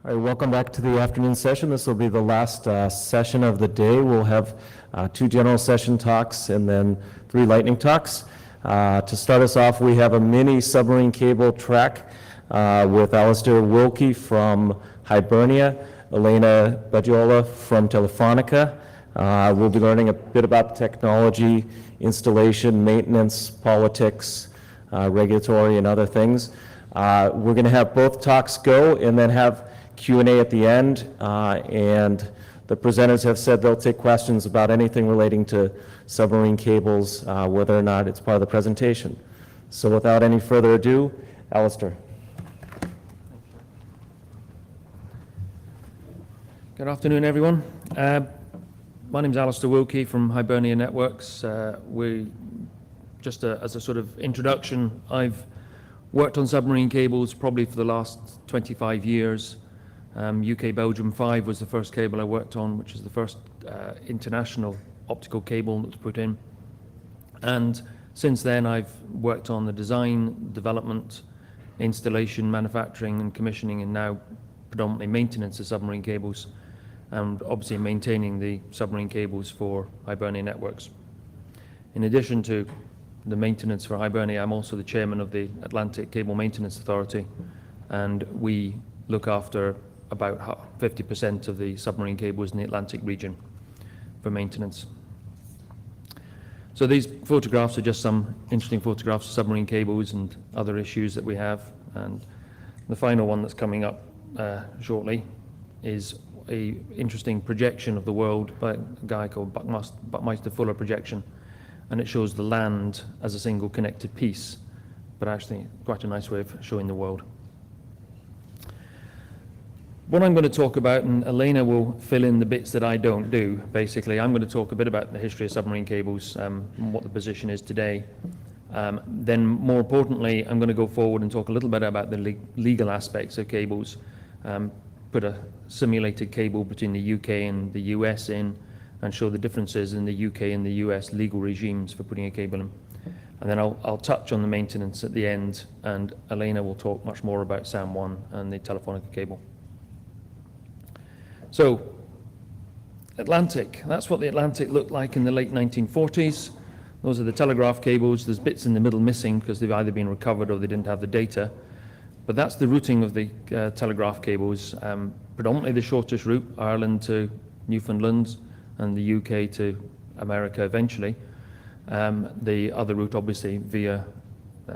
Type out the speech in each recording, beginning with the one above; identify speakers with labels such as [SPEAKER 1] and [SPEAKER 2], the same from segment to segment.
[SPEAKER 1] All right, welcome back to the afternoon session. This will be the last session of the day. We'll have 2 general session talks and then 3 lightning talks. To start us off, we have a mini submarine cable track with Alistair Wilkie from Hibernia, Elena Bagiola from Telefonica. We'll be learning a bit about the technology, installation, maintenance, politics, regulatory, and other things. We're going to have both talks go and then have Q&A at the end, and the presenters have said they'll take questions about anything relating to submarine cables, whether or not it's part of the presentation. So without any further ado, Alistair.
[SPEAKER 2] Good afternoon, everyone. My name is Alistair Wilkie from Hibernia Networks. As a sort of introduction, I've worked on submarine cables probably for the last 25 years. UK-Belgium 5 was the first cable I worked on, which is the first international optical cable that was put in. And since then, I've worked on the design, development, installation, manufacturing, and commissioning, and now predominantly maintenance of submarine cables, and obviously maintaining the submarine cables for Hibernia Networks. In addition to the maintenance for Hibernia, I'm also the chairman of the Atlantic Cable Maintenance Authority, and we look after about 50% of the submarine cables in the Atlantic region for maintenance. So these photographs are just some interesting photographs of submarine cables and other issues that we have. And the final one that's coming up shortly is a interesting projection of the world by a guy called Buckminster Fuller projection, and it shows the land as a single connected piece, but actually quite a nice way of showing the world. What I'm going to talk about, and Elena will fill in the bits that I don't do, basically, I'm going to talk a bit about the history of submarine cables, and what the position is today. Then more importantly, I'm going to go forward and talk a little bit about the legal aspects of cables, put a simulated cable between the UK and the US in, and show the differences in the UK and the US legal regimes for putting a cable in. And then I'll touch on the maintenance at the end, and Elena will talk much more about SAM1 and the Telefonica cable. So, Atlantic, that's what the Atlantic looked like in the late 1940s. Those are the telegraph cables. There's bits in the middle missing because they've either been recovered or they didn't have the data. But that's the routing of the telegraph cables, predominantly the shortest route, Ireland to Newfoundland and the UK to America eventually. The other route obviously via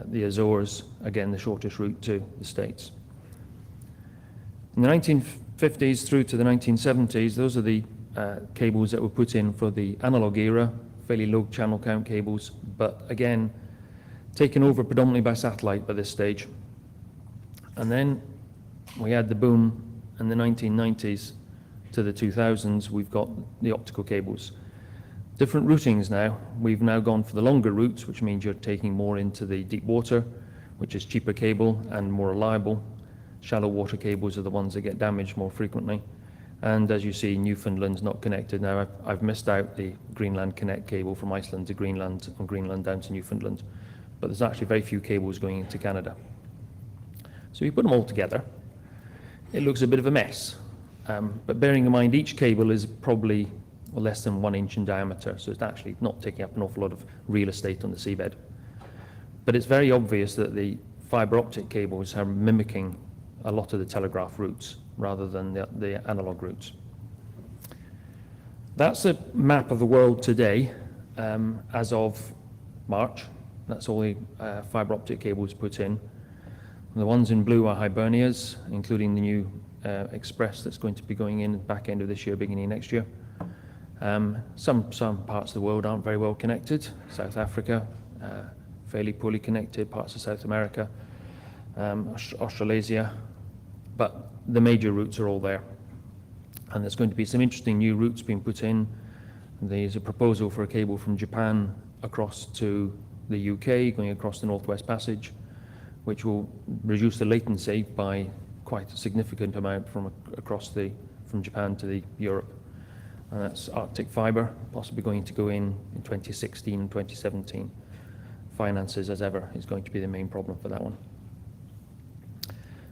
[SPEAKER 2] the Azores, again the shortest route to the States. In the 1950s through to the 1970s, those are the cables that were put in for the analog era, fairly low channel count cables, but again, taken over predominantly by satellite by this stage. And then we had the boom in the 1990s to the 2000s, we've got the optical cables. Different routings now. We've now gone for the longer routes, which means you're taking more into the deep water, which is cheaper cable and more reliable. Shallow water cables are the ones that get damaged more frequently. And as you see, Newfoundland's not connected now. I've missed out the Greenland Connect cable from Iceland to Greenland and Greenland down to Newfoundland. But there's actually very few cables going into Canada. So you put them all together, it looks a bit of a mess. But bearing in mind each cable is probably less than 1 inch in diameter, so it's actually not taking up an awful lot of real estate on the seabed. But it's very obvious that the fiber optic cables are mimicking a lot of the telegraph routes rather than the analog routes. That's a map of the world today as of March. That's all the fiber optic cables put in. The ones in blue are Hibernia's, including the new Express that's going to be going in at the back end of this year, beginning next year. Some parts of the world aren't very well connected. South Africa, fairly poorly connected, parts of South America, Australasia, but the major routes are all there. And there's going to be some interesting new routes being put in. There's a proposal for a cable from Japan across to the UK, going across the Northwest Passage, which will reduce the latency by quite a significant amount from Japan to Europe. And that's Arctic fiber, possibly going to go in 2016 and 2017. Finances, as ever, is going to be the main problem for that one.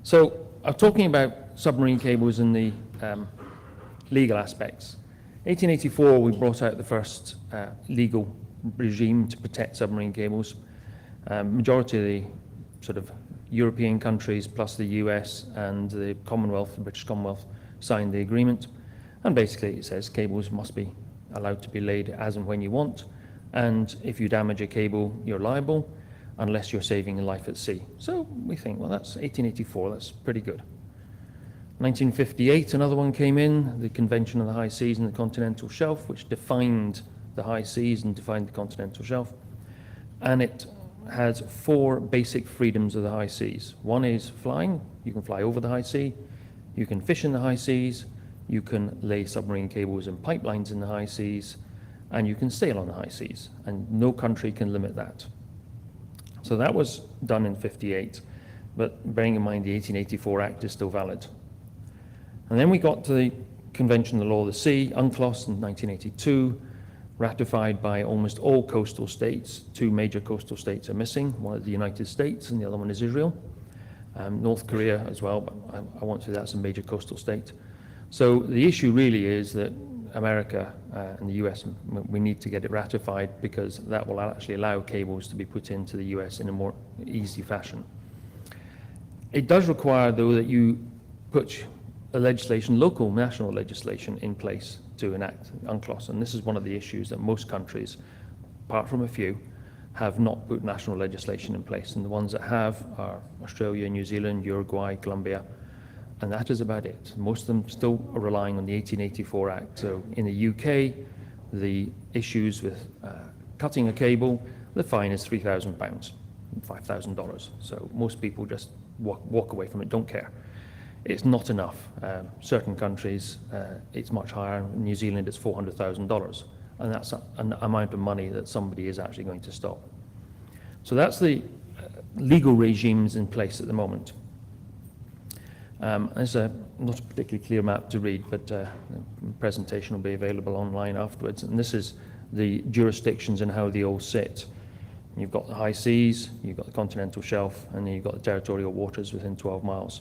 [SPEAKER 2] So I'm talking about submarine cables and the legal aspects. 1884, we brought out the first legal regime to protect submarine cables. Majority of the sort of European countries, plus the US and the Commonwealth, the British Commonwealth, signed the agreement. And basically it says cables must be allowed to be laid as and when you want. And if you damage a cable, you're liable, unless you're saving a life at sea. So we think, well, that's 1884, that's pretty good. 1958, another one came in, the Convention on the High Seas and the Continental Shelf, which defined the high seas and defined the continental shelf. And it has 4 basic freedoms of the high seas. One is flying. You can fly over the high sea. You can fish in the high seas. You can lay submarine cables and pipelines in the high seas. And you can sail on the high seas. And no country can limit that. So that was done in 58. But bearing in mind the 1884 Act is still valid. And then we got to the Convention on the Law of the Sea, UNCLOS, in 1982, ratified by almost all coastal states. 2 major coastal states are missing. One is the United States and the other one is Israel. North Korea as well, but I won't say that's a major coastal state. So the issue really is that America and the US, we need to get it ratified because that will actually allow cables to be put into the US in a more easy fashion. It does require, though, that you put a legislation, local national legislation in place to enact UNCLOS, and this is one of the issues that most countries, apart from a few, have not put national legislation in place, and the ones that have are Australia, New Zealand, Uruguay, Colombia, and that is about it. Most of them still are relying on the 1884 Act. So in the UK, the issues with cutting a cable, the fine is £3,000, $5,000. So most people just walk away from it, don't care. It's not enough. Certain countries, it's much higher. In New Zealand, it's $400,000. And that's an amount of money that somebody is actually going to stop. So that's the legal regimes in place at the moment. There's not a particularly clear map to read, but the presentation will be available online afterwards. And this is the jurisdictions and how they all sit. You've got the high seas, you've got the continental shelf, and then you've got the territorial waters within 12 miles.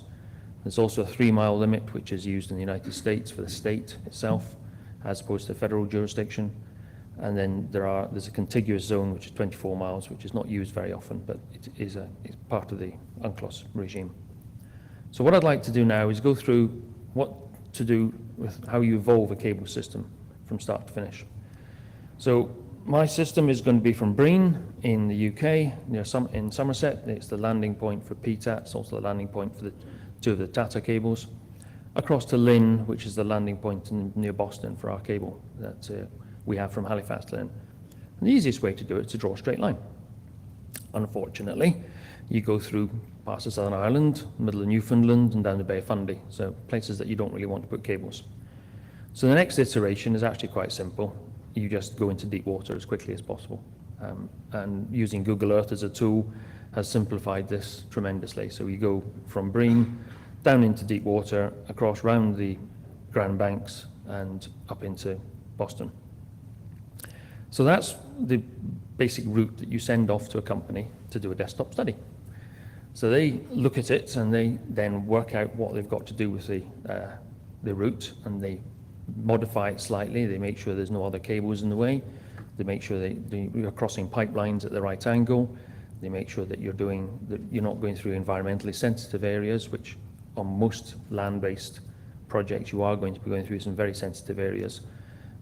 [SPEAKER 2] There's also a 3-mile limit, which is used in the United States for the state itself, as opposed to federal jurisdiction. And then there's a contiguous zone, which is 24 miles, which is not used very often, but it's part of the UNCLOS regime. So what I'd like to do now is go through what to do with how you evolve a cable system from start to finish. So my system is going to be from Breen in the UK, in Somerset. It's the landing point for PTAT. It's also the landing point for the 2 of the Tata cables. Across to Lynn, which is the landing point near Boston for our cable that we have from Halifax to Lynn. And the easiest way to do it is to draw a straight line. Unfortunately, you go through parts of Southern Ireland, middle of Newfoundland, and down the Bay of Fundy, so places that you don't really want to put cables. So the next iteration is actually quite simple. You just go into deep water as quickly as possible. And using Google Earth as a tool has simplified this tremendously. So you go from Breen down into deep water, across round the Grand Banks, and up into Boston. So that's the basic route that you send off to a company to do a desktop study. So they look at it and they then work out what they've got to do with the route, and they modify it slightly. They make sure there's no other cables in the way. They make sure you're crossing pipelines at the right angle. They make sure that you're not going through environmentally sensitive areas, which on most land-based projects you are going to be going through some very sensitive areas.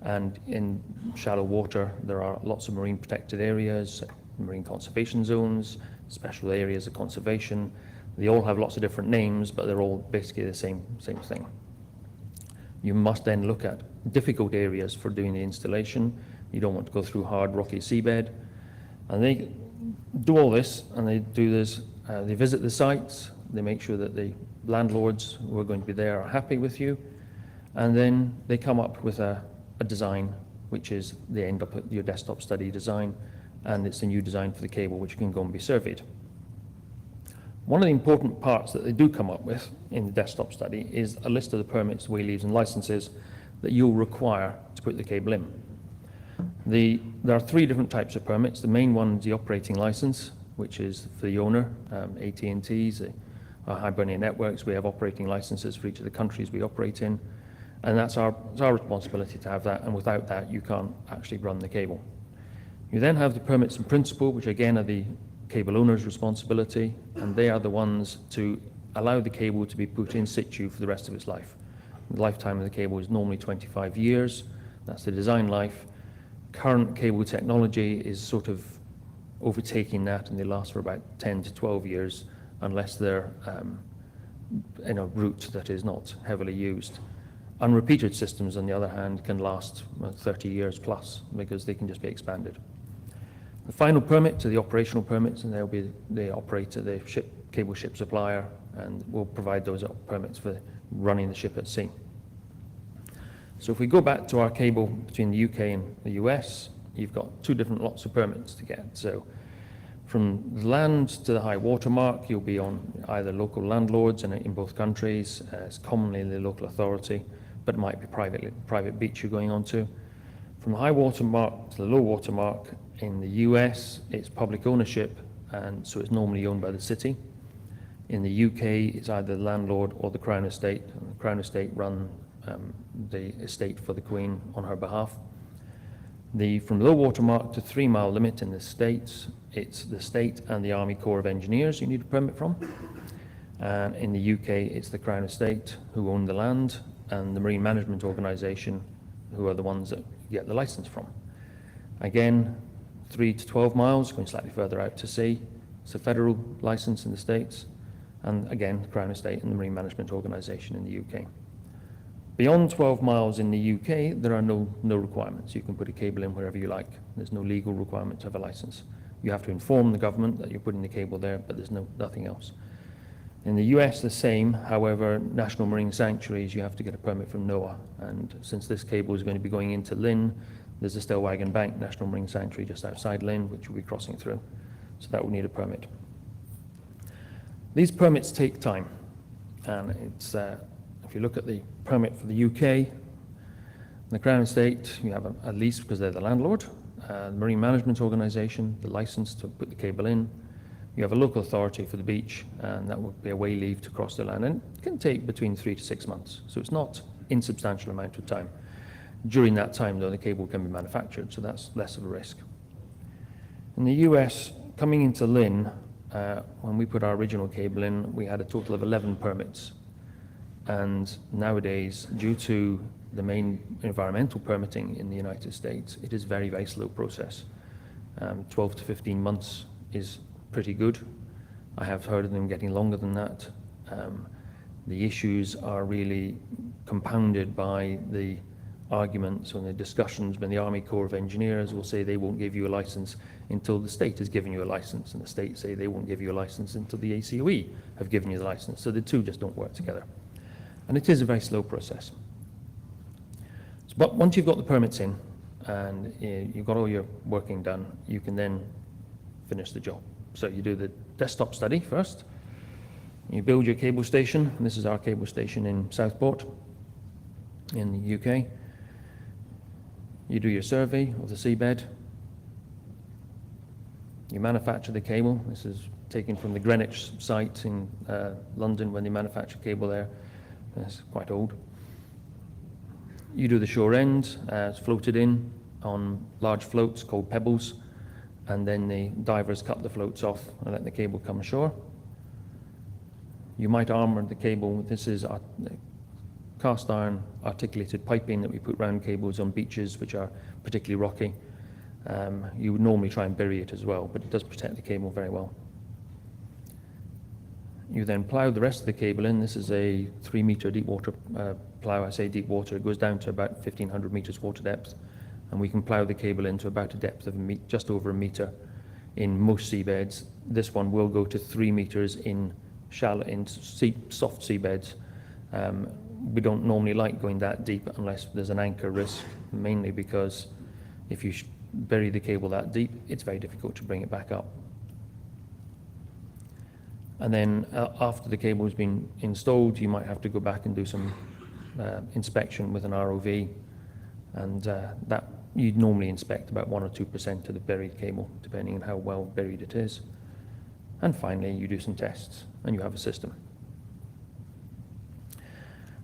[SPEAKER 2] And in shallow water, there are lots of marine protected areas, marine conservation zones, special areas of conservation. They all have lots of different names, but they're all basically the same thing. You must then look at difficult areas for doing the installation. You don't want to go through hard, rocky seabed. And they do all this, and they do this. They visit the sites. They make sure that the landlords who are going to be there are happy with you. And then they come up with a design, which is they end up at your desktop study design, and it's a new design for the cable, which can go and be surveyed. One of the important parts that they do come up with in the desktop study is a list of the permits, wayleaves, and licenses that you'll require to put the cable in. There are 3 different types of permits. The main one is the operating license, which is for the owner. AT&T's, our hibernian networks. We have operating licenses for each of the countries we operate in, and it's our responsibility to have that, and without that you can't actually run the cable. You then have the permits in principle, which again are the cable owner's responsibility, and they are the ones to allow the cable to be put in situ for the rest of its life. The lifetime of the cable is normally 25 years. That's the design life. Current cable technology is sort of overtaking that, and they last for about 10 to 12 years unless they're in a route that is not heavily used. Unrepeated systems, on the other hand, can last 30 years plus because they can just be expanded. The final permit are the operational permits, and they'll be the operator, the cable ship supplier, and we'll provide those permits for running the ship at sea. So if we go back to our cable between the UK and the US, you've got two different lots of permits to get. So from the land to the high water mark, you'll be on either local landlords in both countries. It's commonly the local authority, but it might be private beach you're going on to. From the high water mark to the low water mark, in the US, it's public ownership, and so it's normally owned by the city. In the UK, it's either the landlord or the Crown Estate, and the Crown Estate run the estate for the Queen on her behalf. From low water mark to 3 mile limit in the States, it's the state and the Army Corps of Engineers you need a permit from. And in the UK, it's the Crown Estate who own the land, and the Marine Management Organisation who are the ones that you get the licence from. Again, 3 to 12 miles, going slightly further out to sea. It's a federal licence in the States, and again, the Crown Estate and the Marine Management Organisation in the UK. Beyond 12 miles in the UK, there are no requirements. You can put a cable in wherever you like. There's no legal requirement to have a licence. You have to inform the government that you're putting the cable there, but there's nothing else. In the US, the same. However, national marine sanctuaries, you have to get a permit from NOAA. And since this cable is going to be going into Lynn, there's a Stellwagen Bank National Marine Sanctuary just outside Lynn, which we'll be crossing through. So that will need a permit. These permits take time. And it's, if you look at the permit for the UK, the Crown Estate, you have a lease because they're the landlord, the Marine Management Organisation, the licence to put the cable in. You have a local authority for the beach, and that would be a way leave to cross the land. And it can take between 3 to 6 months, so it's not insubstantial amount of time. During that time, though, the cable can be manufactured, so that's less of a risk. In the US, coming into Lynn, when we put our original cable in, we had a total of 11 permits. And nowadays, due to the main environmental permitting in the United States, it is a very, very slow process. 12 to 15 months is pretty good. I have heard of them getting longer than that. The issues are really compounded by the arguments and the discussions when the Army Corps of Engineers will say they won't give you a license until the state has given you a license, and the state say they won't give you a license until the ACOE have given you the license. So the two just don't work together. And it is a very slow process. But once you've got the permits in and you've got all your working done, you can then finish the job. So you do the desktop study first. You build your cable station. This is our cable station in Southport in the UK. You do your survey of the seabed. You manufacture the cable. This is taken from the Greenwich site in London when they manufacture cable there. It's quite old. You do the shore end. It's floated in on large floats called pebbles, and then the divers cut the floats off and let the cable come ashore. You might armour the cable. This is cast iron articulated piping that we put round cables on beaches which are particularly rocky. You would normally try and bury it as well, but it does protect the cable very well. You then plough the rest of the cable in. This is a 3-metre deep water plough. I say deep water, it goes down to about 1,500 metres water depth, and we can plough the cable into about a depth of just over a metre in most seabeds. This one will go to 3 metres in soft seabeds. We don't normally like going that deep unless there's an anchor risk, mainly because if you bury the cable that deep, it's very difficult to bring it back up. And then after the cable has been installed, you might have to go back and do some inspection with an ROV, and that you'd normally inspect about 1 or 2% of the buried cable, depending on how well buried it is. And finally, you do some tests, and you have a system.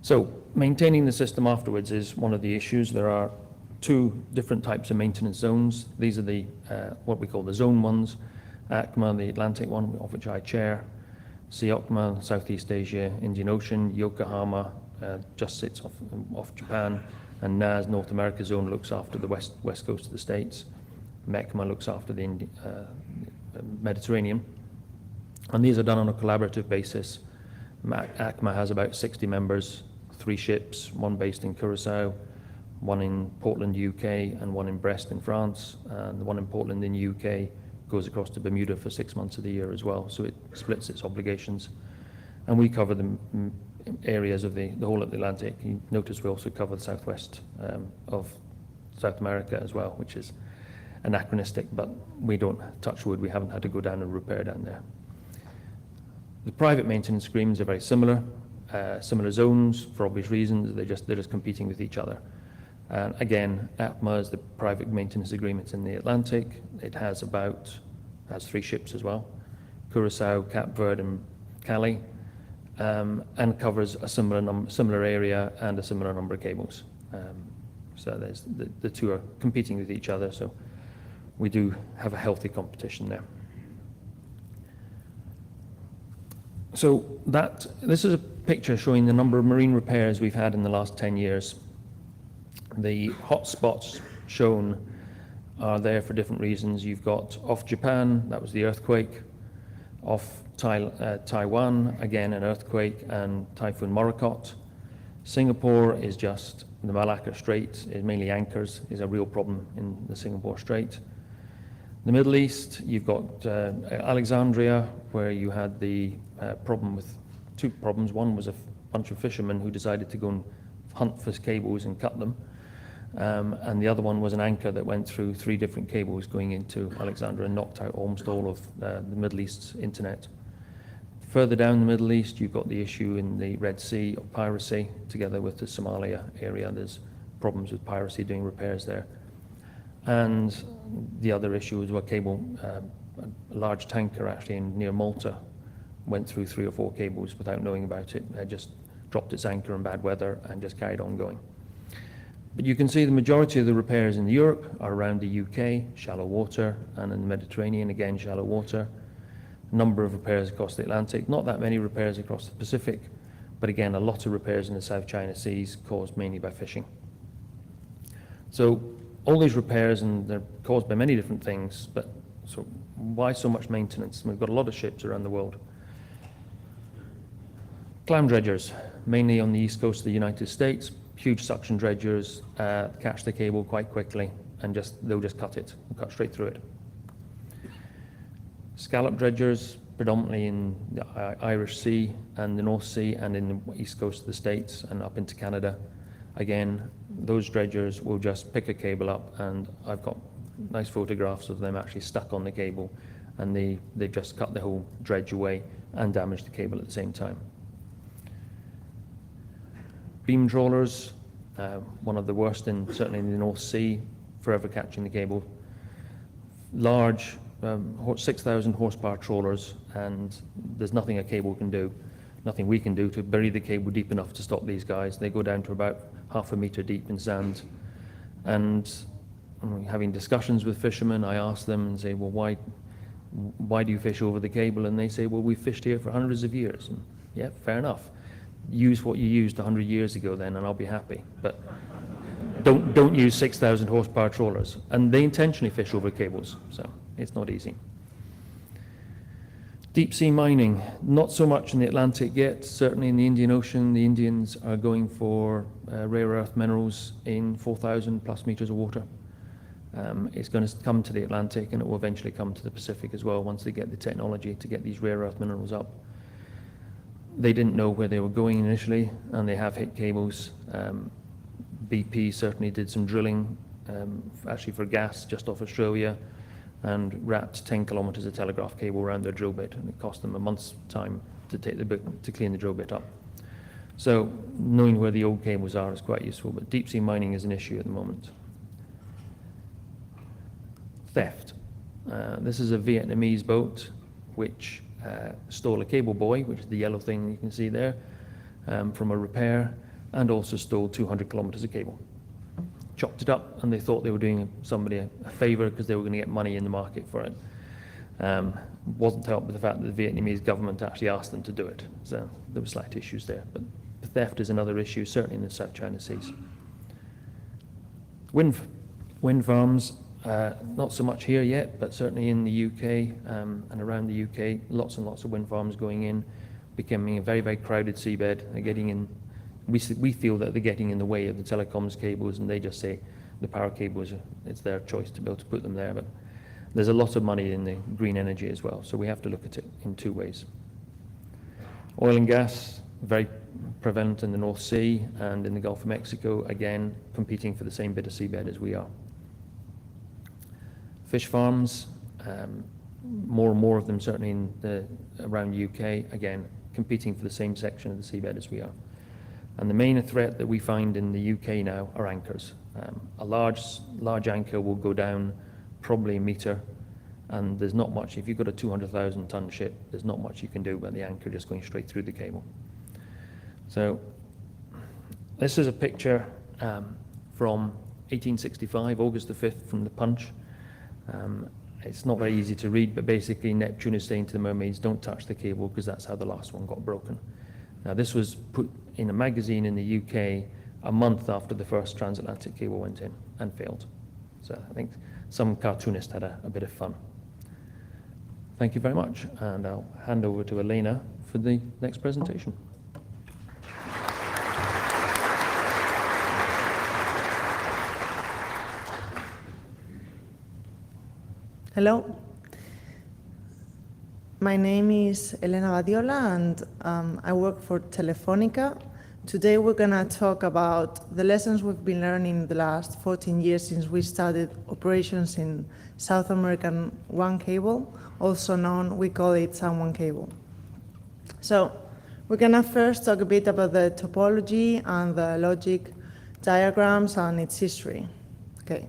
[SPEAKER 2] So maintaining the system afterwards is one of the issues. There are two different types of maintenance zones. These are the what we call the zone ones. ACMA, the Atlantic one, of which I chair. SEOCMA, Southeast Asia, Indian Ocean. Yokohama just sits off Japan. And NAS, North America zone, looks after the west coast of the States. MECMA looks after the Mediterranean. And these are done on a collaborative basis. ACMA has about 60 members, 3 ships, one based in Curacao, one in Portland, UK, and one in Brest in France. And the one in Portland in the UK goes across to Bermuda for 6 months of the year as well, so it splits its obligations. And we cover the areas of the whole of the Atlantic. You notice we also cover the southwest of South America as well, which is anachronistic, but we don't, touch wood, we haven't had to go down and repair down there. The private maintenance agreements are very similar, similar zones for obvious reasons. They're just competing with each other. And again, APMA is the private maintenance agreements in the Atlantic. It has 3 ships as well, Curacao, Cape Verde, and Cali, and covers a similar area and a similar number of cables. So there's the two are competing with each other. So we do have a healthy competition there. So this is a picture showing the number of marine repairs we've had in the last 10 years. The hot spots shown are there for different reasons. You've got off Japan, that was the earthquake. Off Taiwan, again an earthquake and Typhoon Morakot. Singapore is just the Malacca Strait, is mainly anchors, is a real problem in the Singapore Strait. The Middle East, you've got Alexandria, where you had the problem with 2 problems. One was a bunch of fishermen who decided to go and hunt for cables and cut them. And the other one was an anchor that went through 3 different cables going into Alexandria and knocked out almost all of the Middle East's internet. Further down the Middle East, you've got the issue in the Red Sea of piracy, together with the Somalia area. There's problems with piracy doing repairs there. And the other issue is a cable, a large tanker actually near Malta went through 3 or 4 cables without knowing about it. It just dropped its anchor in bad weather and just carried on going. But you can see the majority of the repairs in Europe are around the UK, shallow water, and in the Mediterranean, again, shallow water. A number of repairs across the Atlantic, not that many repairs across the Pacific, but again, a lot of repairs in the South China Seas caused mainly by fishing. So all these repairs, and they're caused by many different things, but so why so much maintenance? We've got a lot of ships around the world. Clam dredgers, mainly on the east coast of the United States. Huge suction dredgers catch the cable quite quickly and they'll just cut it, cut straight through it. Scallop dredgers, predominantly in the Irish Sea and the North Sea and in the east coast of the States and up into Canada. Again, those dredgers will just pick a cable up, and I've got nice photographs of them actually stuck on the cable, and they've just cut the whole dredge away and damaged the cable at the same time. Beam trawlers, one of the worst certainly in the North Sea, forever catching the cable. Large 6,000 horsepower trawlers, and there's nothing a cable can do, nothing we can do to bury the cable deep enough to stop these guys. They go down to about half a meter deep in sand. And having discussions with fishermen, I ask them and say, well, why do you fish over the cable? And they say, well, we've fished here for hundreds of years. And yeah, fair enough. Use what you used 100 years ago then, and I'll be happy. But don't use 6,000 horsepower trawlers. And they intentionally fish over cables, so it's not easy. Deep sea mining, not so much in the Atlantic yet. Certainly in the Indian Ocean, the Indians are going for rare earth minerals in 4,000 plus meters of water. It's going to come to the Atlantic, and it will eventually come to the Pacific as well once they get the technology to get these rare earth minerals up. They didn't know where they were going initially, and they have hit cables. BP certainly did some drilling, actually for gas just off Australia, and wrapped 10 kilometers of telegraph cable around their drill bit, and it cost them a month's time to clean the drill bit up. So knowing where the old cables are is quite useful, but deep sea mining is an issue at the moment. Theft. This is a Vietnamese boat which stole a cable buoy, which is the yellow thing you can see there, from a repair. and also stole 200 kilometers of cable. Chopped it up, and they thought they were doing somebody a favor because they were going to get money in the market for it. Wasn't helped with the fact that the Vietnamese government actually asked them to do it. So there were slight issues there. But the theft is another issue, certainly in the South China Seas. Wind farms, not so much here yet, but certainly in the UK and around the UK, lots and lots of wind farms going in, becoming a very, very crowded seabed. They're getting in. We feel that they're getting in the way of the telecoms cables, and they just say the power cables, it's their choice to be able to put them there. But there's a lot of money in the green energy as well, so we have to look at it in two ways. Oil and gas, very prevalent in the North Sea and in the Gulf of Mexico, again, competing for the same bit of seabed as we are. Fish farms, more and more of them certainly around the UK, again, competing for the same section of the seabed as we are. And the main threat that we find in the UK now are anchors. A large anchor will go down probably a metre, and there's not much. If you've got a 200,000 ton ship, there's not much you can do about the anchor just going straight through the cable. So this is a picture from 1865, August the 5th, from the Punch. It's not very easy to read, but basically Neptune is saying to the mermaids, don't touch the cable, because that's how the last one got broken. Now this was put in a magazine in the UK a month after the first transatlantic cable went in and failed. So I think some cartoonist had a bit of fun. Thank you very much, and I'll hand over to Elena for the next presentation.
[SPEAKER 3] Hello. My name is Elena Badiola, and I work for Telefonica. Today we're going to talk about the lessons we've been learning the last 14 years since we started operations in South American WAN cable, also known, we call it SAN-WAN cable. So we're going to first talk a bit about the topology and the logic diagrams and its history. Okay.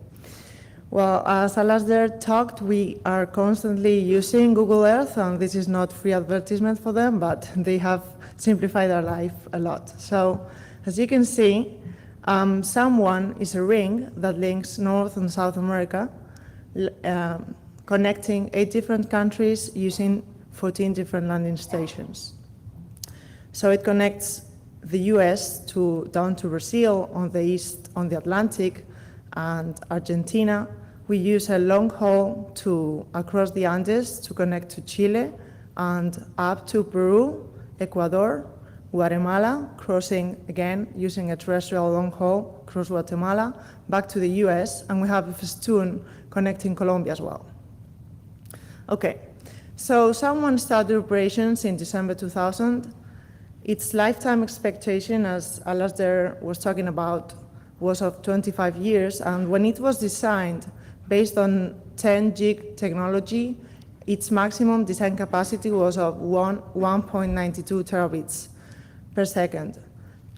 [SPEAKER 3] Well, as Alasdair talked, we are constantly using Google Earth, and this is not free advertisement for them, but they have simplified our life a lot. So, as you can see, SAN-WAN is a ring that links North and South America, connecting 8 different countries using 14 different landing stations. So it connects the US down to Brazil on the east, on the Atlantic, and Argentina. We use a long haul across the Andes to connect to Chile and up to Peru, Ecuador, Guatemala, crossing again using a terrestrial long haul across Guatemala, back to the US, and we have a festoon connecting Colombia as well. Okay, so SAN-WAN started operations in December 2000. Its lifetime expectation, as Alasdair was talking about, was of 25 years, and when it was designed based on 10 gig technology, its maximum design capacity was of 1.92 terabits per second.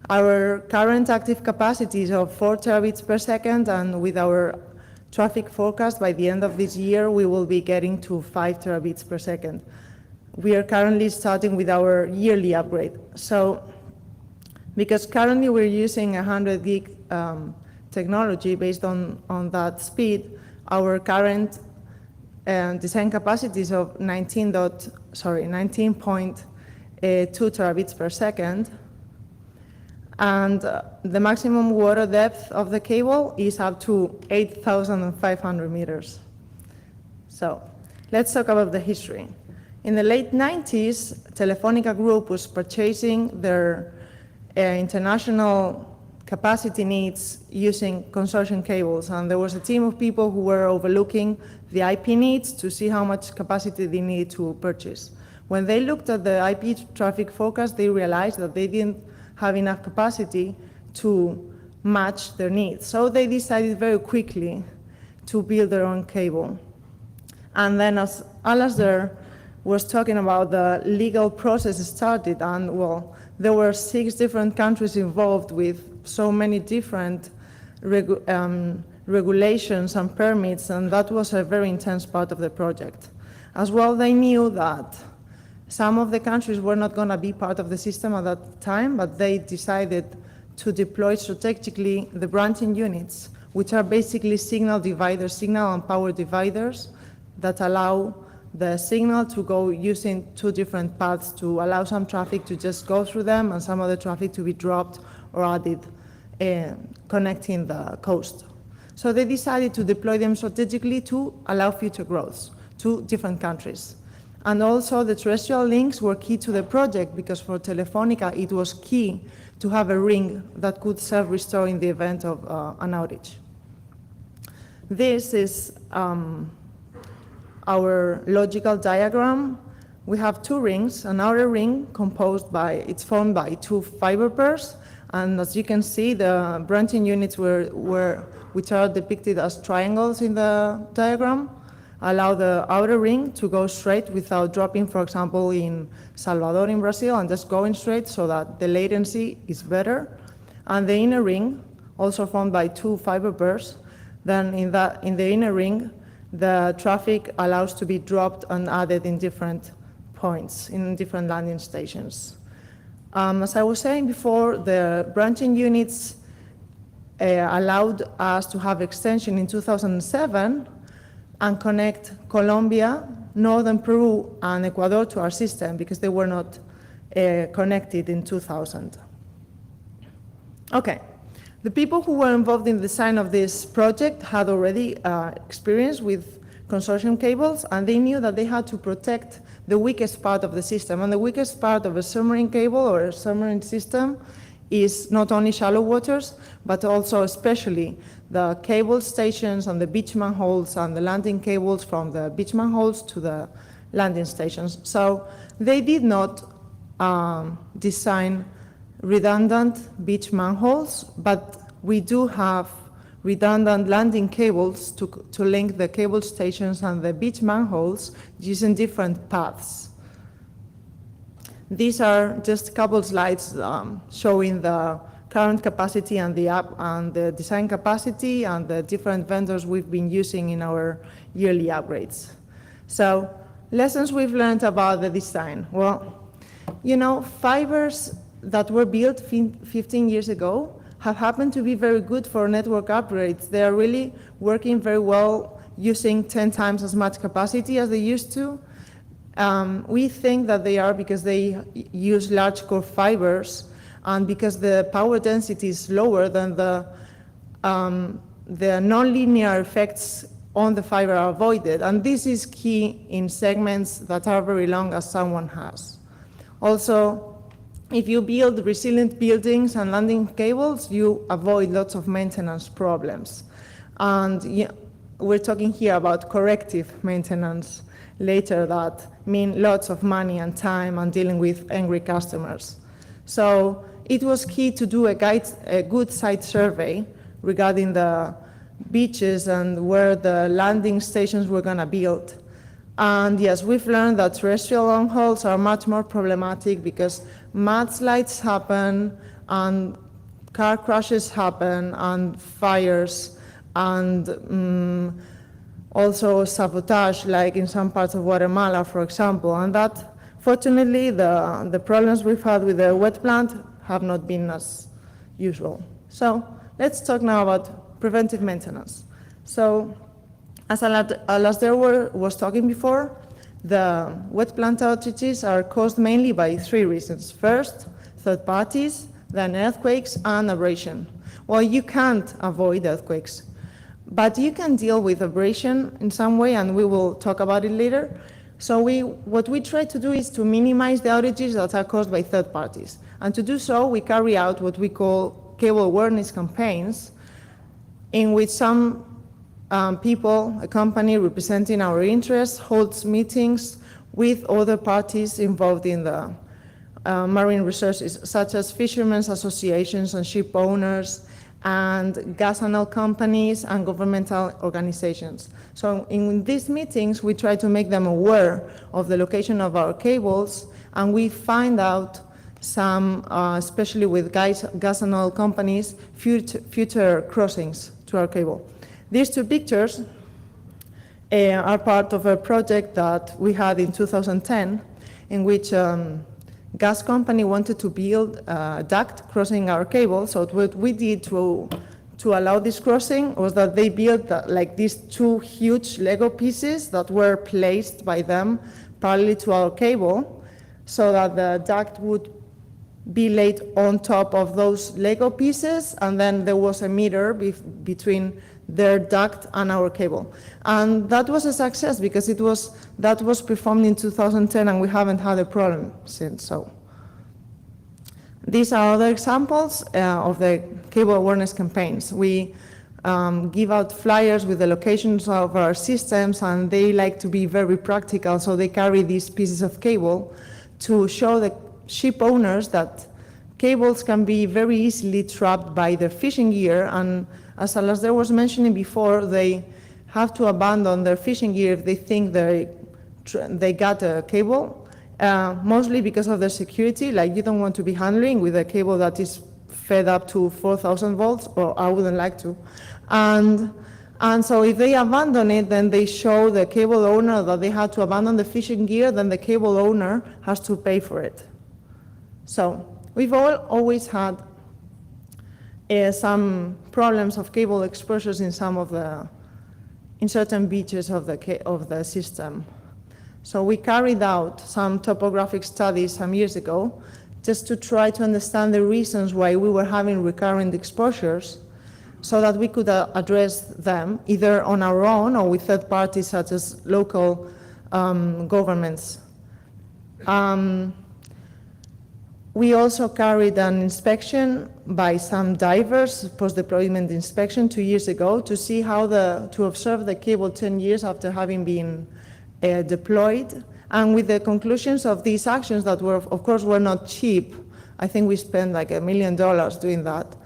[SPEAKER 3] Our current active capacity is of 4 terabits per second, and with our traffic forecast, by the end of this year, we will be getting to 5 terabits per second. We are currently starting with our yearly upgrade. So, because currently we're using 100 gig technology based on that speed, our current design capacity is of 19.2 terabits per second. And the maximum water depth of the cable is up to 8,500 meters. So let's talk about the history. In the late 90s, Telefonica Group was purchasing their international capacity needs using consortium cables, and there was a team of people who were overlooking the IP needs to see how much capacity they needed to purchase. When they looked at the IP traffic forecast, they realized that they didn't have enough capacity to match their needs. So they decided very quickly to build their own cable. And then, as Alasdair was talking about, the legal process started, and well, there were 6 different countries involved with so many different regulations and permits, and that was a very intense part of the project. As well, they knew that some of the countries were not going to be part of the system at that time, but they decided to deploy strategically the branching units, which are basically signal dividers, signal and power dividers that allow the signal to go using two different paths to allow some traffic to just go through them and some other traffic to be dropped or added, connecting the coast. So they decided to deploy them strategically to allow future growth to different countries. And also the terrestrial links were key to the project because for Telefonica it was key to have a ring that could self-restore in the event of an outage. This is our logical diagram. We have two rings, an outer ring it's formed by two fiber pairs, and as you can see, the branching units which are depicted as triangles in the diagram, allow the outer ring to go straight without dropping, for example, in Salvador in Brazil, and just going straight so that the latency is better. And the inner ring, also formed by two fiber pairs, then in the inner ring, the traffic allows to be dropped and added in different points, in different landing stations. As I was saying before, the branching units allowed us to have extension in 2007 and connect Colombia, northern Peru, and Ecuador to our system because they were not connected in 2000. Okay. The people who were involved in the design of this project had already experience with consortium cables, and they knew that they had to protect the weakest part of the system. And the weakest part of a submarine cable or a submarine system is not only shallow waters, but also especially the cable stations and the beach manholes and the landing cables from the beach manholes to the landing stations. So they did not design redundant beach manholes, but we do have redundant landing cables to link the cable stations and the beach manholes using different paths. These are just a couple slides showing the current capacity and the design capacity and the different vendors we've been using in our yearly upgrades. So, lessons we've learned about the design. Well, you know, fibers that were built 15 years ago have happened to be very good for network upgrades. They are really working very well, using 10 times as much capacity as they used to. We think that they are because they use large core fibers and because the power density is lower than the nonlinear effects on the fiber are avoided. And this is key in segments that are very long, as someone has. Also, if you build resilient buildings and landing cables, you avoid lots of maintenance problems. And we're talking here about corrective maintenance later that mean lots of money and time and dealing with angry customers. So it was key to do a good site survey regarding the beaches and where the landing stations were going to build. And yes, we've learned that terrestrial long hauls are much more problematic because mudslides happen and car crashes happen and fires and also sabotage, like in some parts of Guatemala, for example. And that, fortunately, the problems we've had with the wet plant have not been as usual. So let's talk now about preventive maintenance. So, as Alasdair was talking before, the wet plant outages are caused mainly by three reasons. First, third parties, then earthquakes and abrasion. Well, you can't avoid earthquakes, but you can deal with abrasion in some way, and we will talk about it later. So what we try to do is to minimize the outages that are caused by third parties. And to do so, we carry out what we call cable awareness campaigns, in which some people, a company representing our interests, holds meetings with other parties involved in the marine resources, such as fishermen's associations and ship owners, and gas and oil companies and governmental organizations. So in these meetings, we try to make them aware of the location of our cables, and we find out some, especially with gas and oil companies, future crossings to our cable. These two pictures are part of a project that we had in 2010, in which gas company wanted to build a duct crossing our cable. So what we did to allow this crossing was that they built like these two huge Lego pieces that were placed by them parallel to our cable, so that the duct would be laid on top of those Lego pieces, and then there was a meter between their duct and our cable. And that was a success because that was performed in 2010, and we haven't had a problem since. So these are other examples of the cable awareness campaigns. We give out flyers with the locations of our systems, and they like to be very practical, so they carry these pieces of cable to show the ship owners that cables can be very easily trapped by their fishing gear, and as Alasdair was mentioning before, they have to abandon their fishing gear if they think they got a cable, mostly because of their security. Like, you don't want to be handling with a cable that is fed up to 4,000 volts, or I wouldn't like to. And so if they abandon it, then they show the cable owner that they had to abandon the fishing gear, then the cable owner has to pay for it. So we've always had some problems of cable exposures in certain beaches of the system. So we carried out some topographic studies some years ago just to try to understand the reasons why we were having recurrent exposures, so that we could address them either on our own or with third parties such as local governments. We also carried an inspection by some divers, post-deployment inspection 2 years ago, to see to observe the cable 10 years after having been deployed. And with the conclusions of these actions that of course, were not cheap. I think we spent like $1 million doing that.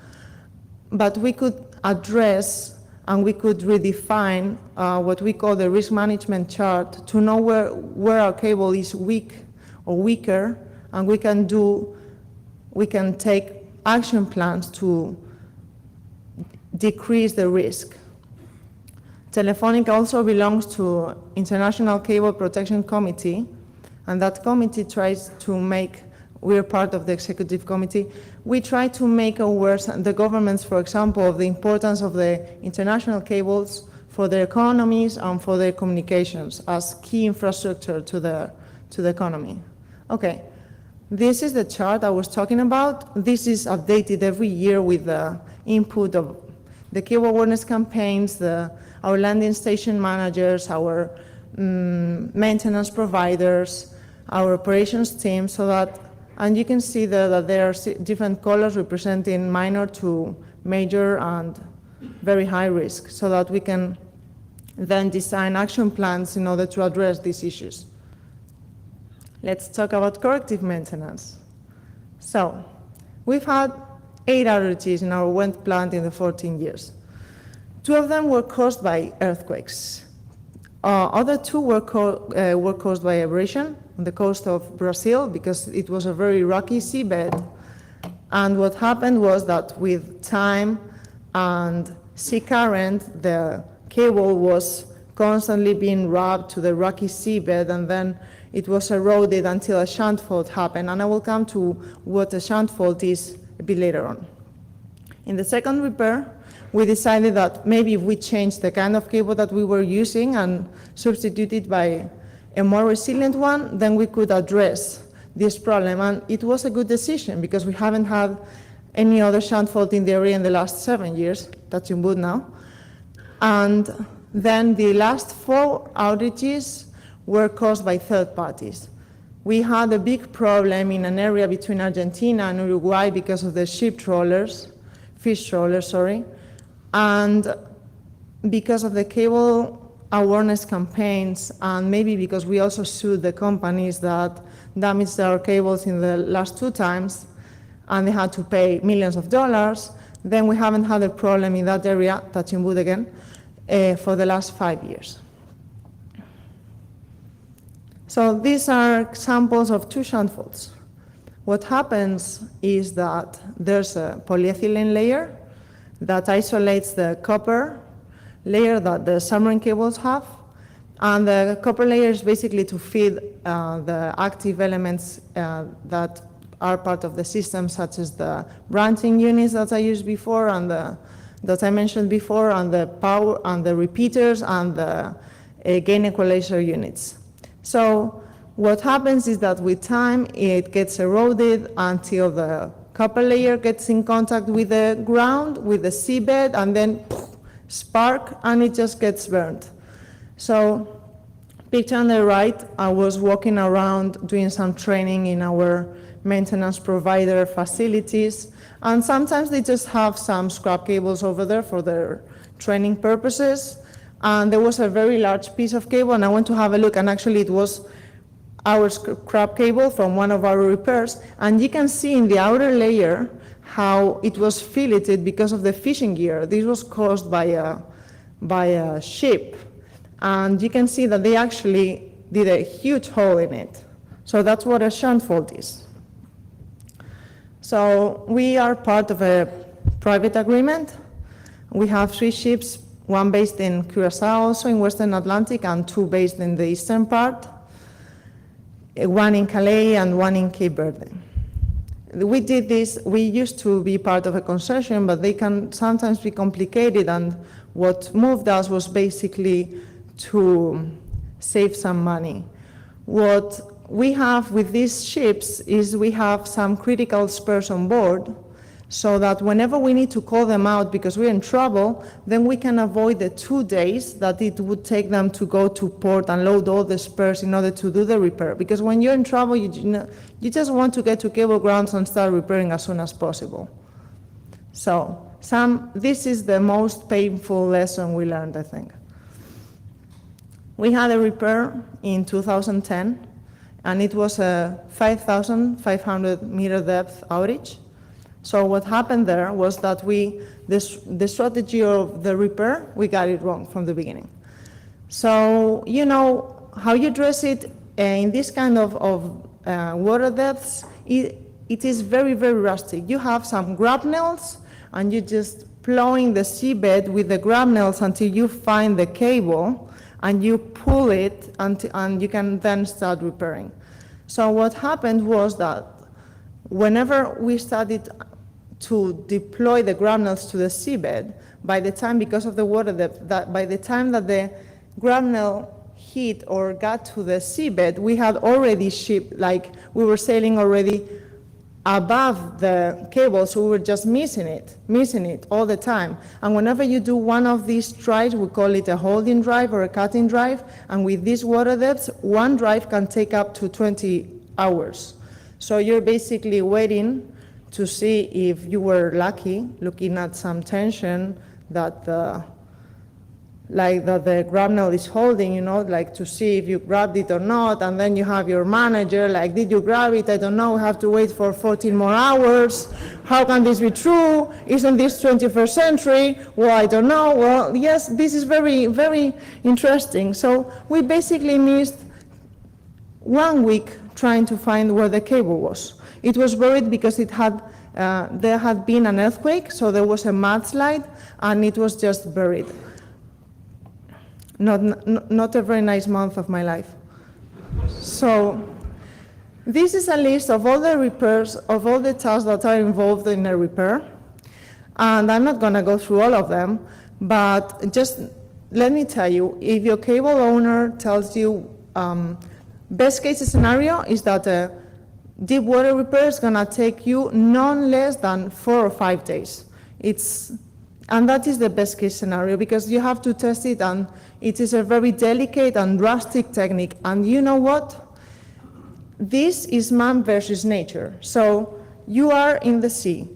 [SPEAKER 3] But we could address and we could redefine what we call the risk management chart to know where our cable is weak or weaker, and we can take action plans to decrease the risk. Telefonica also belongs to International Cable Protection Committee, and that committee tries to make, we're part of the executive committee, we try to make aware the governments, for example, of the importance of the international cables for their economies and for their communications as key infrastructure to the economy. Okay. This is the chart I was talking about. This is updated every year with the input of the cable awareness campaigns, our landing station managers, our maintenance providers, our operations team, and you can see that there are different colors representing minor to major and very high risk, so that we can then design action plans in order to address these issues. Let's talk about corrective maintenance. So, we've had 8 outages in our wind plant in the 14 years. 2 of them were caused by earthquakes. Other 2 were caused by abrasion on the coast of Brazil, because it was a very rocky seabed. And what happened was that with time and sea current, the cable was constantly being rubbed to the rocky seabed, and then it was eroded until a shunt fault happened, and I will come to what a shunt fault is a bit later on. In the second repair, we decided that maybe if we changed the kind of cable that we were using and substitute it by a more resilient one, then we could address this problem. And it was a good decision because we haven't had any other shunt fault in the area in the last 7 years, touching wood now. And then the last 4 outages were caused by third parties. We had a big problem in an area between Argentina and Uruguay because of the fish trawlers, and because of the cable awareness campaigns, and maybe because we also sued the companies that damaged our cables in the last 2 times, and they had to pay millions of dollars, then we haven't had a problem in that area, touching wood again, for the last 5 years. So these are examples of 2 shunt faults. What happens is that there's a polyethylene layer that isolates the copper layer that the submarine cables have. And the copper layer is basically to feed the active elements that are part of the system, such as the branching units that I used before and that I mentioned before, and the power and the repeaters and the gain equalizer units. So what happens is that with time it gets eroded until the copper layer gets in contact with the ground, with the seabed, and then spark, and it just gets burned. So, picture on the right, I was walking around doing some training in our maintenance provider facilities, and sometimes they just have some scrap cables over there for their training purposes, and there was a very large piece of cable, and I went to have a look, and actually it was our scrap cable from one of our repairs, and you can see in the outer layer how it was filleted because of the fishing gear. This was caused by a ship, and you can see that they actually did a huge hole in it. So that's what a shunt fault is. So we are part of a private agreement. We have 3 ships, one based in Curacao, also in Western Atlantic, and 2 based in the eastern part, one in Calais and one in Cape Verde. We did this, we used to be part of a consortium, but they can sometimes be complicated, and what moved us was basically to save some money. What we have with these ships is we have some critical spares on board, so that whenever we need to call them out because we're in trouble, then we can avoid the 2 days that it would take them to go to port and load all the spares in order to do the repair. Because when you're in trouble, you just want to get to cable grounds and start repairing as soon as possible. So this is the most painful lesson we learned, I think. We had a repair in 2010, and it was a 5,500 meter depth outage. So what happened there was that the strategy of the repair, we got it wrong from the beginning. So you know how you dress it in this kind of water depths, it is very, very rustic. You have some grapnels, and you just plowing the seabed with the grapnels until you find the cable, and you pull it, and you can then start repairing. So what happened was that whenever we started to deploy the grapnels to the seabed, by the time, because of the water depth, by the time that the grapnel hit or got to the seabed, we had already shipped, like we were sailing already above the cable, so we were just missing it all the time. And whenever you do one of these drives, we call it a holding drive or a cutting drive, and with these water depths, one drive can take up to 20 hours. So you're basically waiting to see if you were lucky, looking at some tension that the grapnel is holding, you know, like to see if you grabbed it or not, and then you have your manager, like, did you grab it? I don't know, we have to wait for 14 more hours. How can this be true? Isn't this 21st century? Well, I don't know. Well, yes, this is very, very interesting. So we basically missed 1 week trying to find where the cable was. It was buried because there had been an earthquake, so there was a mudslide, and it was just buried. Not a very nice month of my life. So this is a list of all the repairs, of all the tasks that are involved in a repair. And I'm not gonna go through all of them, but just let me tell you, if your cable owner tells you best case scenario is that a deep water repair is gonna take you none less than 4 or 5 days. And that is the best case scenario, because you have to test it, and it is a very delicate and rustic technique. And you know what? This is man versus nature. So you are in the sea,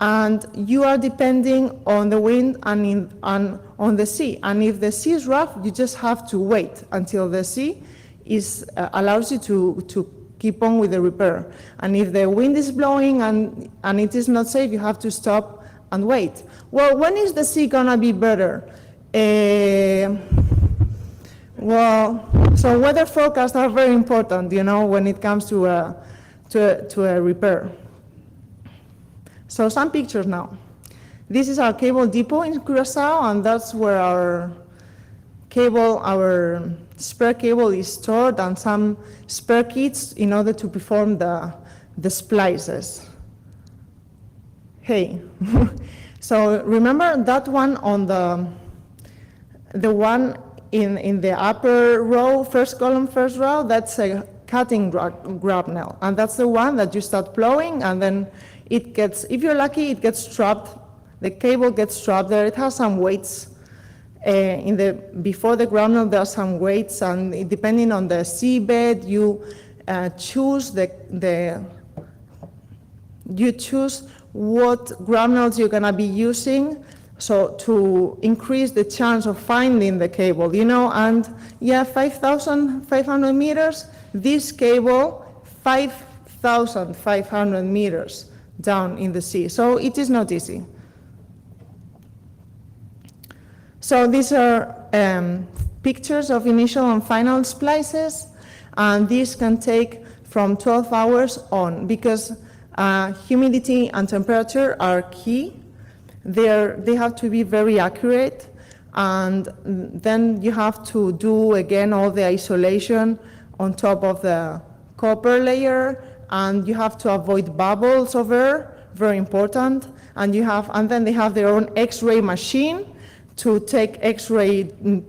[SPEAKER 3] and you are depending on the wind and on the sea. And if the sea is rough, you just have to wait until the sea allows you to keep on with the repair. And if the wind is blowing and it is not safe, you have to stop and wait. Well, when is the sea gonna be better? So weather forecasts are very important, you know, when it comes to a repair. So some pictures now. This is our cable depot in Curacao, and that's where our spare cable is stored and some spare kits in order to perform the splices. Hey, so remember that one on the one in the upper row, first column, first row, that's a cutting grapnel, and that's the one that you start blowing, and then it gets, if you're lucky, it gets trapped, the cable gets trapped there. It has some weights. Before the grapnel, there are some weights, and depending on the seabed, you choose you choose what grapnels you're gonna be using, so to increase the chance of finding the cable, you know, and yeah, 5,500 meters, this cable, 5,500 meters down in the sea, so it is not easy. So these are pictures of initial and final splices, and these can take from 12 hours on, because humidity and temperature are key. They have to be very accurate, and then you have to do again all the isolation on top of the copper layer, and you have to avoid bubbles of air, very important, and then they have their own X-ray machine to take X-ray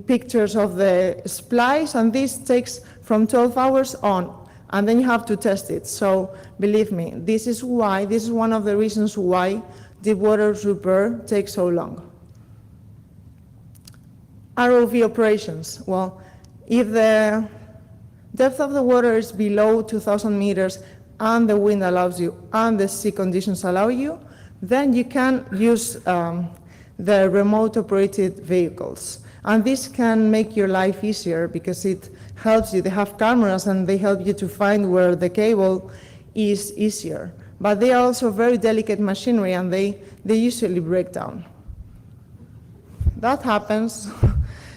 [SPEAKER 3] pictures of the splice, and this takes from 12 hours on, and then you have to test it. So believe me, this is one of the reasons why deep water repair takes so long. ROV operations. Well, if the depth of the water is below 2,000 meters and the wind allows you and the sea conditions allow you, then you can use the remote operated vehicles. And this can make your life easier because it helps you. They have cameras and they help you to find where the cable is easier. But they are also very delicate machinery, and they usually break down. That happens.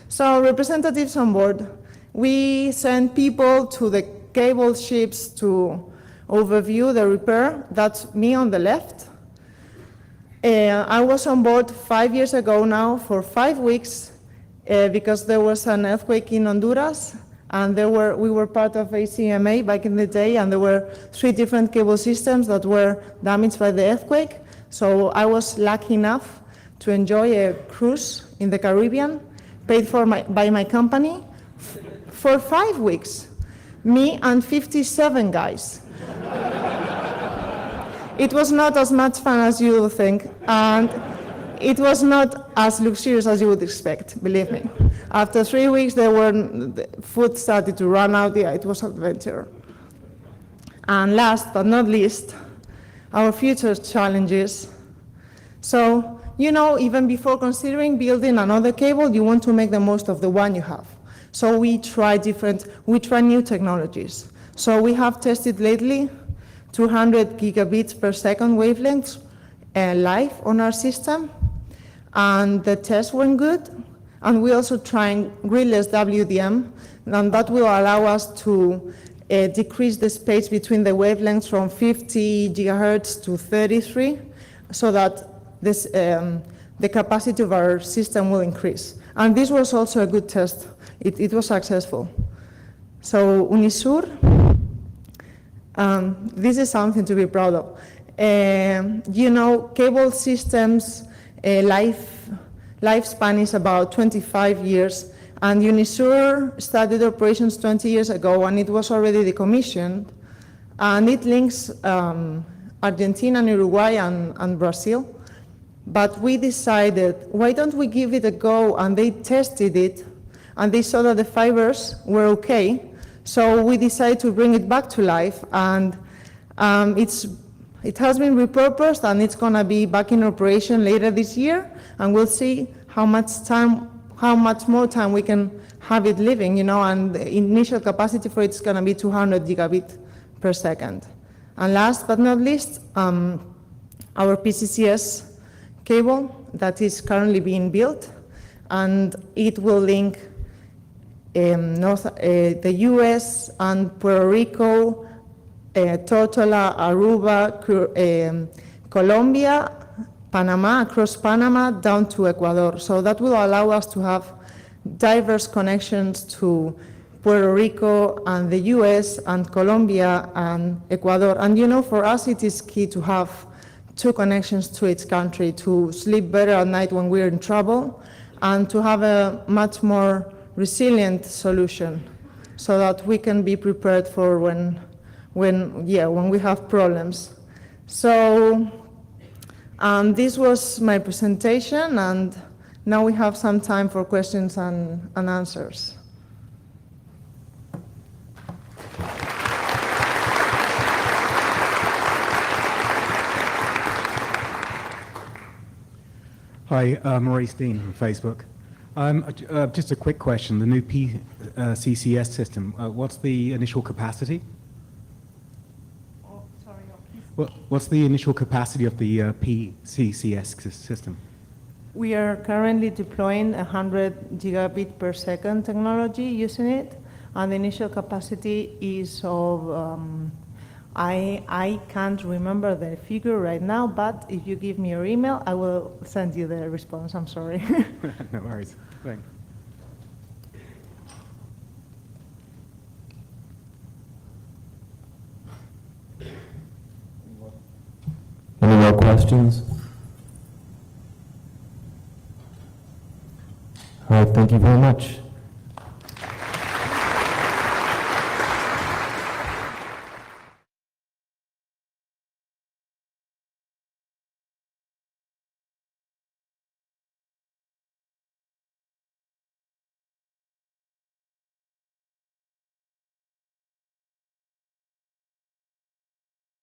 [SPEAKER 3] So representatives on board, we send people to the cable ships to overview the repair. That's me on the left. I was on board 5 years ago now for 5 weeks because there was an earthquake in Honduras, and we were part of ACMA back in the day, and there were 3 different cable systems that were damaged by the earthquake. So I was lucky enough to enjoy a cruise in the Caribbean, paid for by my company, for 5 weeks. Me and 57 guys. It was not as much fun as you would think, and it was not as luxurious as you would expect, believe me. After 3 weeks, the food started to run out. Yeah, it was an adventure. And last but not least, our future challenges. So, you know, even before considering building another cable, you want to make the most of the one you have. So we try new technologies. So we have tested lately 200 gigabits per second wavelengths live on our system, and the tests went good. And we also trying gridless WDM, and that will allow us to decrease the space between the wavelengths from 50 gigahertz to 33, so that the capacity of our system will increase. And this was also a good test. It was successful. So Unisur, this is something to be proud of. You know, cable systems lifespan is about 25 years, and Unisur started operations 20 years ago, and it was already decommissioned, and it links Argentina and Uruguay and Brazil. But we decided, why don't we give it a go? And they tested it, and they saw that the fibers were okay. So we decided to bring it back to life, and it has been repurposed, and it's going to be back in operation later this year, and we'll see how much more time we can have it living, you know, and the initial capacity for it is going to be 200 gigabit per second. And last but not least, our PCCS cable that is currently being built, and it will link the US and Puerto Rico, Tortola, Aruba, Colombia, Panama, across Panama down to Ecuador. So that will allow us to have diverse connections to Puerto Rico and the US and Colombia and Ecuador. And you know, for us it is key to have two connections to each country, to sleep better at night when we're in trouble, and to have a much more resilient solution so that we can be prepared for when we have problems. So this was my presentation, and now we have some time for questions and answers.
[SPEAKER 4] Hi, Maurice Dean from Facebook. Just a quick question. The new CCS system, what's the initial capacity?
[SPEAKER 3] Oh, sorry.
[SPEAKER 4] What's the initial capacity of the PCCS system?
[SPEAKER 3] We are currently deploying 100 gigabit per second technology using it, and the initial capacity is of, I can't remember the figure right now, but if you give me your email, I will send you the response. I'm sorry.
[SPEAKER 4] No worries. Thanks.
[SPEAKER 1] Any more questions? All right, thank you very much.